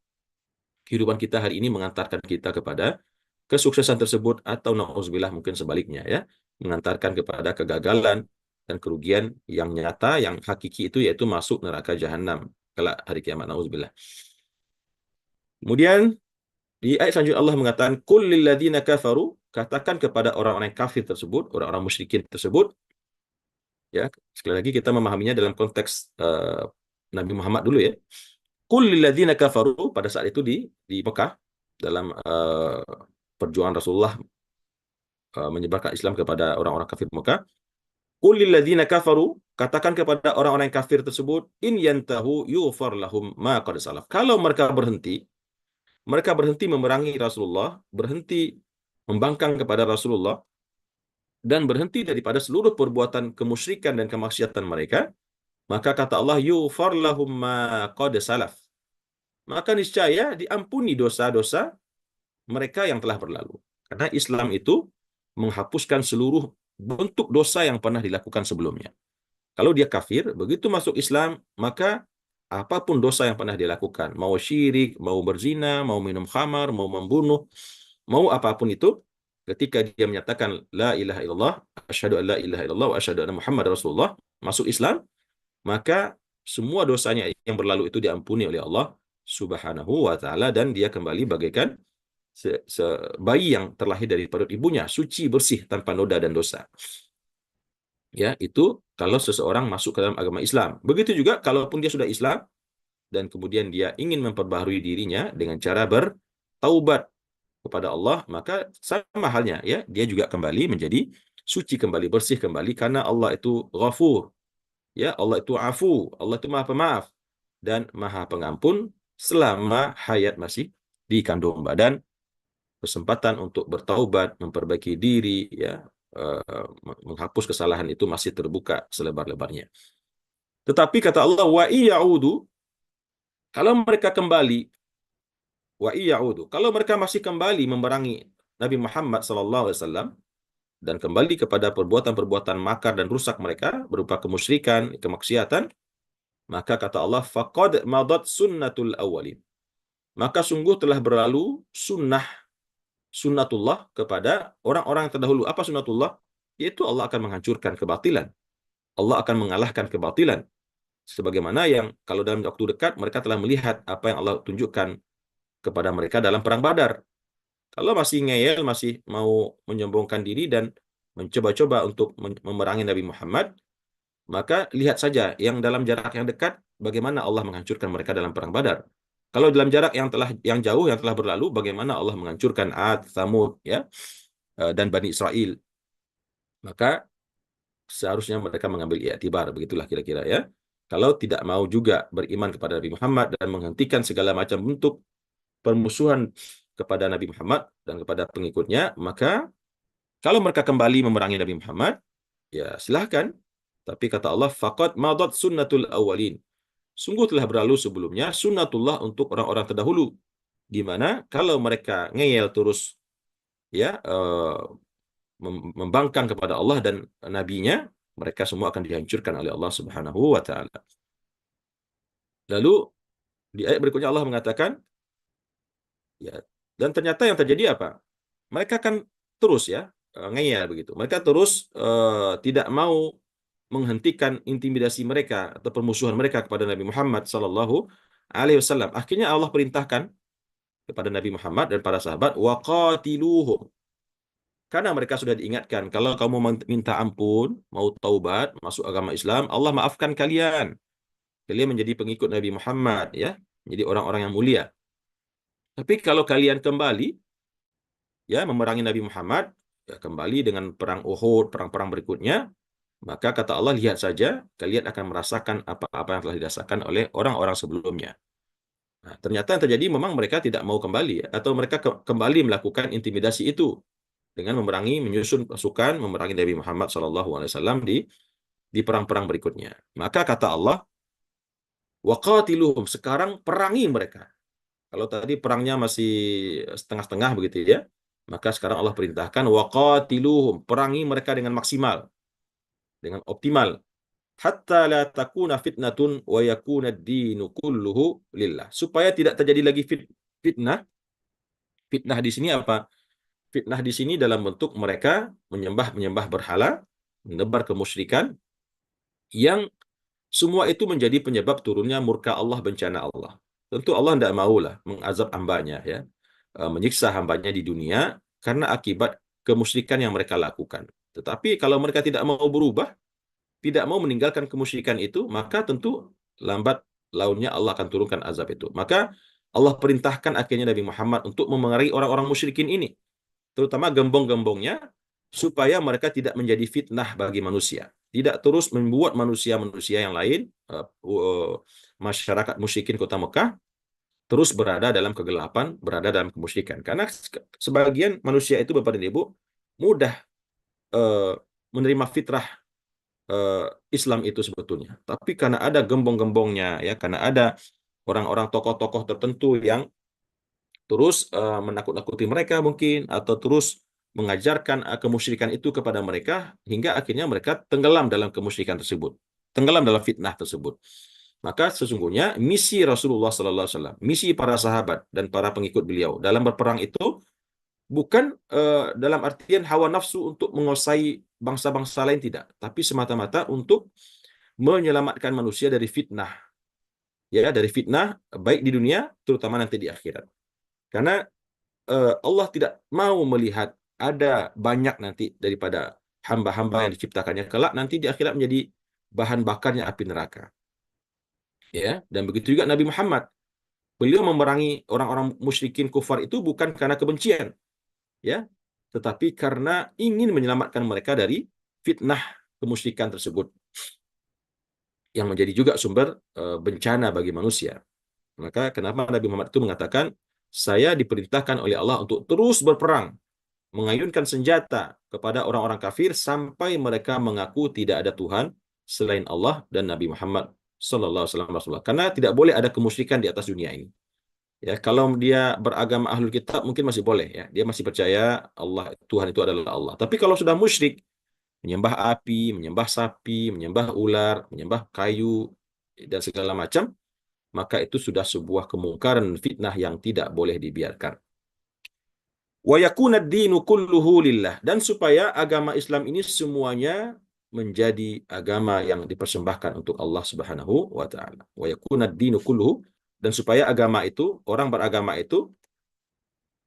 A: kehidupan kita hari ini mengantarkan kita kepada kesuksesan tersebut atau nauzubillah mungkin sebaliknya ya, mengantarkan kepada kegagalan dan kerugian yang nyata, yang hakiki itu yaitu masuk neraka jahanam kelak hari kiamat nauzubillah. Kemudian di ayat selanjutnya Allah mengatakan qul lil ladzina kafaru, katakan kepada orang-orang kafir tersebut, orang-orang musyrikin tersebut ya, sekali lagi kita memahaminya dalam konteks Nabi Muhammad dulu ya. Qul lil ladzina kafaru, pada saat itu di Mekah dalam perjuangan Rasulullah menyebarkan Islam kepada orang-orang kafir Mekah. Qul lil ladzina kafaru, katakan kepada orang-orang kafir tersebut, in yantahu yughfar lahum ma qad salaf. Kalau mereka berhenti memerangi Rasulullah, berhenti membangkang kepada Rasulullah, dan berhenti daripada seluruh perbuatan kemusyrikan dan kemaksiatan mereka, maka kata Allah, yughfar lahum ma qad salaf. Maka niscaya diampuni dosa-dosa mereka yang telah berlalu. Karena Islam itu menghapuskan seluruh bentuk dosa yang pernah dilakukan sebelumnya. Kalau dia kafir, begitu masuk Islam, maka apapun dosa yang pernah dia lakukan, mau syirik, mau berzina, mau minum khamar, mau membunuh, mau apapun itu, ketika dia menyatakan la ilaha illallah, asyhadu an la ilaha illallah wa asyhadu anna Muhammad Rasulullah, masuk Islam, maka semua dosanya yang berlalu itu diampuni oleh Allah Subhanahu wa taala dan dia kembali bagaikan bayi yang terlahir dari perut ibunya, suci, bersih, tanpa noda dan dosa. Ya, itu kalau seseorang masuk ke dalam agama Islam. Begitu juga kalaupun dia sudah Islam dan kemudian dia ingin memperbaharui dirinya dengan cara bertaubat kepada Allah, maka sama halnya ya, dia juga kembali menjadi suci, kembali bersih kembali karena Allah itu Ghafur. Ya, Allah itu Afu, Allah itu Maha Pemaaf dan Maha Pengampun selama hayat masih di kandung badan. Kesempatan untuk bertaubat, memperbaiki diri, ya, menghapus kesalahan itu masih terbuka selebar-lebarnya. Tetapi kata Allah, wa iyaudu, kalau mereka kembali, wa iyaudu, kalau mereka masih kembali memerangi Nabi Muhammad SAW dan kembali kepada perbuatan-perbuatan makar dan rusak mereka berupa kemusyrikan, kemaksiatan, maka kata Allah, faqad madat sunnatul awwalin. Maka sungguh telah berlalu sunnatullah kepada orang-orang yang terdahulu. Apa sunnatullah? Yaitu Allah akan menghancurkan kebatilan. Allah akan mengalahkan kebatilan. Sebagaimana yang kalau dalam waktu dekat mereka telah melihat apa yang Allah tunjukkan kepada mereka dalam perang Badar. Kalau masih ngeyel, masih mau menyombongkan diri dan mencoba-coba untuk memerangi Nabi Muhammad, maka lihat saja yang dalam jarak yang dekat bagaimana Allah menghancurkan mereka dalam perang Badar. Kalau dalam jarak yang jauh yang telah berlalu, bagaimana Allah menghancurkan Ad, Tsamud, ya. dan Bani Israel. Maka seharusnya mereka mengambil i'tibar, begitulah kira-kira ya. Kalau tidak mau juga beriman kepada Nabi Muhammad dan menghentikan segala macam bentuk permusuhan kepada Nabi Muhammad dan kepada pengikutnya, maka kalau mereka kembali memerangi Nabi Muhammad, ya silahkan. Tapi kata Allah, faqad madat sunnatul awwalin. Sungguh telah berlalu sebelumnya sunnatullah untuk orang-orang terdahulu, di mana kalau mereka ngeyel terus, ya membangkang kepada Allah dan nabinya, mereka semua akan dihancurkan oleh Allah Subhanahu wa taala. Lalu di ayat berikutnya Allah mengatakan, ya, dan ternyata yang terjadi apa? Mereka kan terus ya ngeyel begitu. Mereka terus tidak mau menghentikan intimidasi mereka atau permusuhan mereka kepada Nabi Muhammad Sallallahu Alaihi Wasallam. Akhirnya Allah perintahkan kepada Nabi Muhammad dan para sahabat, waqatiluhum. Karena mereka sudah diingatkan, kalau kamu minta ampun, mau taubat, masuk agama Islam, Allah maafkan kalian. Kalian menjadi pengikut Nabi Muhammad, ya, menjadi orang-orang yang mulia. Tapi kalau kalian kembali, ya, memerangi Nabi Muhammad, ya, kembali dengan perang Uhud, perang-perang berikutnya, maka kata Allah, lihat saja, kalian akan merasakan apa-apa yang telah dirasakan oleh orang-orang sebelumnya. Nah, ternyata yang terjadi memang mereka tidak mau kembali, ya, atau mereka kembali melakukan intimidasi itu dengan menyusun pasukan, memerangi Nabi Muhammad SAW di perang-perang berikutnya. Maka kata Allah, waqatiluhum, sekarang perangi mereka. Kalau tadi perangnya masih setengah-setengah begitu ya, maka sekarang Allah perintahkan waqatiluhum, perangi mereka dengan maksimal, dengan optimal. Hatta la takuna fitnatun wa yakuna ad-dinu kulluhu lillah. Supaya tidak terjadi lagi fitnah. Fitnah di sini apa? Fitnah di sini dalam bentuk mereka menyembah berhala, menebar kemusyrikan, yang semua itu menjadi penyebab turunnya murka Allah, bencana Allah. Tentu Allah tidak maulah mengazab hambanya, ya, menyiksa hambanya di dunia karena akibat kemusyrikan yang mereka lakukan. Tetapi kalau mereka tidak mau berubah, tidak mau meninggalkan kemusyrikan itu, maka tentu lambat launnya Allah akan turunkan azab itu. Maka Allah perintahkan akhirnya Nabi Muhammad untuk memengaruhi orang-orang musyrikin ini, terutama gembong-gembongnya, supaya mereka tidak menjadi fitnah bagi manusia. Tidak terus membuat manusia-manusia yang lain, masyarakat musyrikin kota Mekah, terus berada dalam kegelapan, berada dalam kemusyrikan. Karena sebagian manusia itu, Bapak dan Ibu, mudah uh, menerima fitrah uh, Islam itu sebetulnya. Tapi karena ada gembong-gembongnya, ya, karena ada orang-orang tokoh-tokoh tertentu yang terus menakut-nakuti mereka mungkin, atau terus mengajarkan kemusyrikan itu kepada mereka, hingga akhirnya mereka tenggelam dalam kemusyrikan tersebut, tenggelam dalam fitnah tersebut. Maka sesungguhnya misi Rasulullah Sallallahu Alaihi Wasallam, misi para sahabat dan para pengikut beliau dalam berperang itu bukan dalam artian hawa nafsu untuk menguasai bangsa-bangsa lain, tidak, tapi semata-mata untuk menyelamatkan manusia dari fitnah, ya, dari fitnah baik di dunia terutama nanti di akhirat. Karena Allah tidak mau melihat ada banyak nanti daripada hamba-hamba yang diciptakannya kelak nanti di akhirat menjadi bahan bakarnya api neraka. Ya, dan begitu juga Nabi Muhammad. Beliau memerangi orang-orang musyrikin kufar itu bukan karena kebencian, ya, tetapi karena ingin menyelamatkan mereka dari fitnah kemusyrikan tersebut yang menjadi juga sumber bencana bagi manusia. Maka kenapa Nabi Muhammad itu mengatakan, saya diperintahkan oleh Allah untuk terus berperang, mengayunkan senjata kepada orang-orang kafir sampai mereka mengaku tidak ada Tuhan selain Allah dan Nabi Muhammad Sallallahu Alaihi Wasallam. Karena tidak boleh ada kemusyrikan di atas dunia ini. Ya, kalau dia beragama ahlul kitab mungkin masih boleh, ya. Dia masih percaya Allah, Tuhan itu adalah Allah. Tapi kalau sudah musyrik, menyembah api, menyembah sapi, menyembah ular, menyembah kayu dan segala macam, maka itu sudah sebuah kemungkaran fitnah yang tidak boleh dibiarkan. Wa yakuna ad-dinu kulluhu lillah, dan supaya agama Islam ini semuanya menjadi agama yang dipersembahkan untuk Allah Subhanahu wa taala. Wa yakuna ad-dinu kulluhu, dan supaya agama itu, orang beragama itu,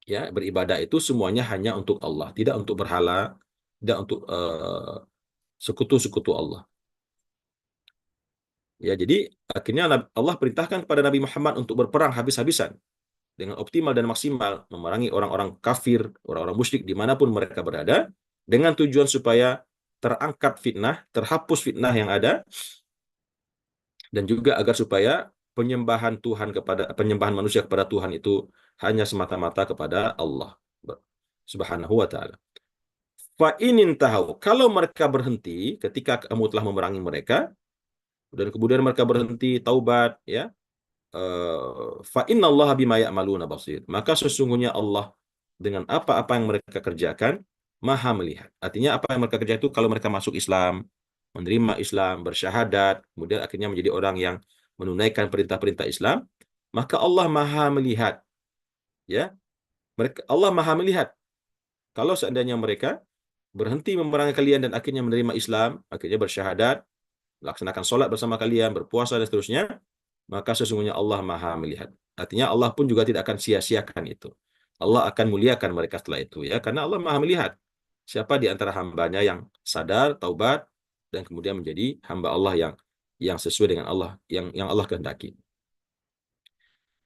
A: ya, beribadah itu semuanya hanya untuk Allah, tidak untuk berhala, tidak untuk sekutu-sekutu Allah. Ya, jadi akhirnya Allah perintahkan kepada Nabi Muhammad untuk berperang habis-habisan. dengan optimal dan maksimal memerangi orang-orang kafir, orang-orang musyrik dimanapun mereka berada, dengan tujuan supaya terangkat fitnah, terhapus fitnah yang ada, dan juga agar supaya penyembahan manusia kepada Tuhan itu hanya semata-mata kepada Allah Subhanahu wa taala. Fa inin tahu, kalau mereka berhenti ketika kamu telah memerangi mereka dan kemudian mereka berhenti taubat, ya, fa innallaha bima ya'maluna basir. Maka sesungguhnya Allah dengan apa-apa yang mereka kerjakan Maha melihat. Artinya apa yang mereka kerjakan itu kalau mereka masuk Islam, menerima Islam, bersyahadat, kemudian akhirnya menjadi orang yang menunaikan perintah-perintah Islam, maka Allah Maha melihat, ya. Allah Maha melihat kalau seandainya mereka berhenti memerangi kalian dan akhirnya menerima Islam, akhirnya bersyahadat, laksanakan sholat bersama kalian, berpuasa dan seterusnya, maka sesungguhnya Allah Maha melihat. Artinya Allah pun juga tidak akan sia-siakan itu. Allah akan muliakan mereka setelah itu, ya, karena Allah Maha melihat siapa di antara hambanya yang sadar, taubat, dan kemudian menjadi hamba Allah yang sesuai dengan Allah, yang Allah kehendaki.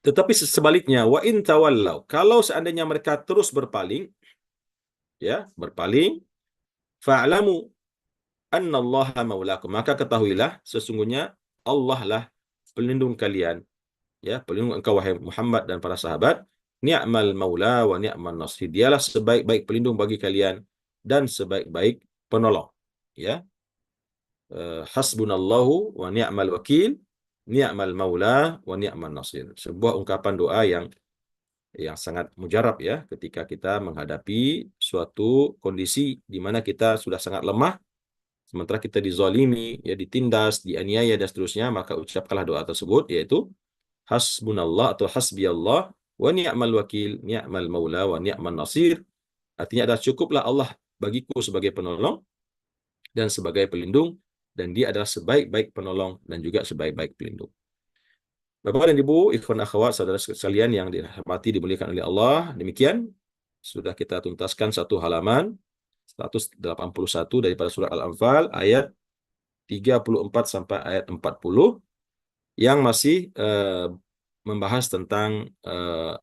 A: Tetapi sebaliknya, wa in tawallau, kalau seandainya mereka terus berpaling, ya, berpaling, fa'lamu annallaha maulakum, maka ketahuilah sesungguhnya Allah lah pelindung kalian, ya, pelindung engkau wahai Muhammad dan para sahabat. Ni'mal maula wa ni'man nasir, dialah sebaik-baik pelindung bagi kalian dan sebaik-baik penolong, ya. Hasbunallahu wa ni'mal wakil, ni'mal maula wa ni'man nasir. Sebuah ungkapan doa yang sangat mujarab, ya, ketika kita menghadapi suatu kondisi di mana kita sudah sangat lemah, sementara kita dizalimi, ya, ditindas, dianiaya dan seterusnya, maka ucapkanlah doa tersebut, yaitu hasbunallah atau hasbiyallah wa ni'mal wakil, ni'mal maula wa ni'man nasir. Artinya adalah cukuplah Allah bagiku sebagai penolong dan sebagai pelindung, dan dia adalah sebaik-baik penolong dan juga sebaik-baik pelindung. Bapak dan Ibu, ikhwan akhwat, saudara sekalian yang dirahmati dimuliakan oleh Allah, demikian sudah kita tuntaskan satu halaman 181 daripada surat Al-Anfal ayat 34 sampai ayat 40 yang masih membahas tentang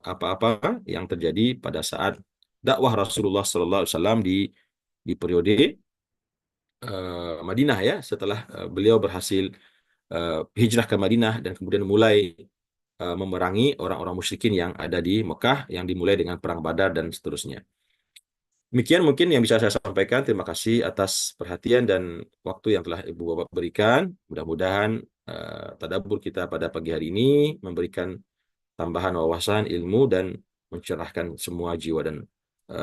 A: apa-apa yang terjadi pada saat dakwah Rasulullah SAW di periode Madinah, ya, setelah beliau berhasil hijrah ke Madinah dan kemudian mulai memerangi orang-orang musyrikin yang ada di Mekah, yang dimulai dengan perang Badar dan seterusnya. Demikian mungkin yang bisa saya sampaikan. Terima kasih atas perhatian dan waktu yang telah Ibu Bapak berikan. Mudah-mudahan tadabbur kita pada pagi hari ini memberikan tambahan wawasan, ilmu, dan mencerahkan semua jiwa dan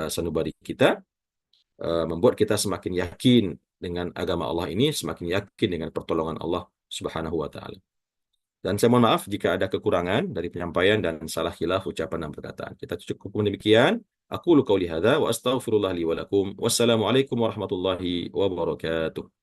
A: sanubari kita, membuat kita semakin yakin dengan agama Allah ini, semakin yakin dengan pertolongan Allah Subhanahu wa taala. Dan saya mohon maaf jika ada kekurangan dari penyampaian dan salah khilaf ucapan dan perkataan. Kita cukupkan demikian. Aku qauli hadza wa astaghfirullah li wa lakum. Wassalamualaikum warahmatullahi wabarakatuh.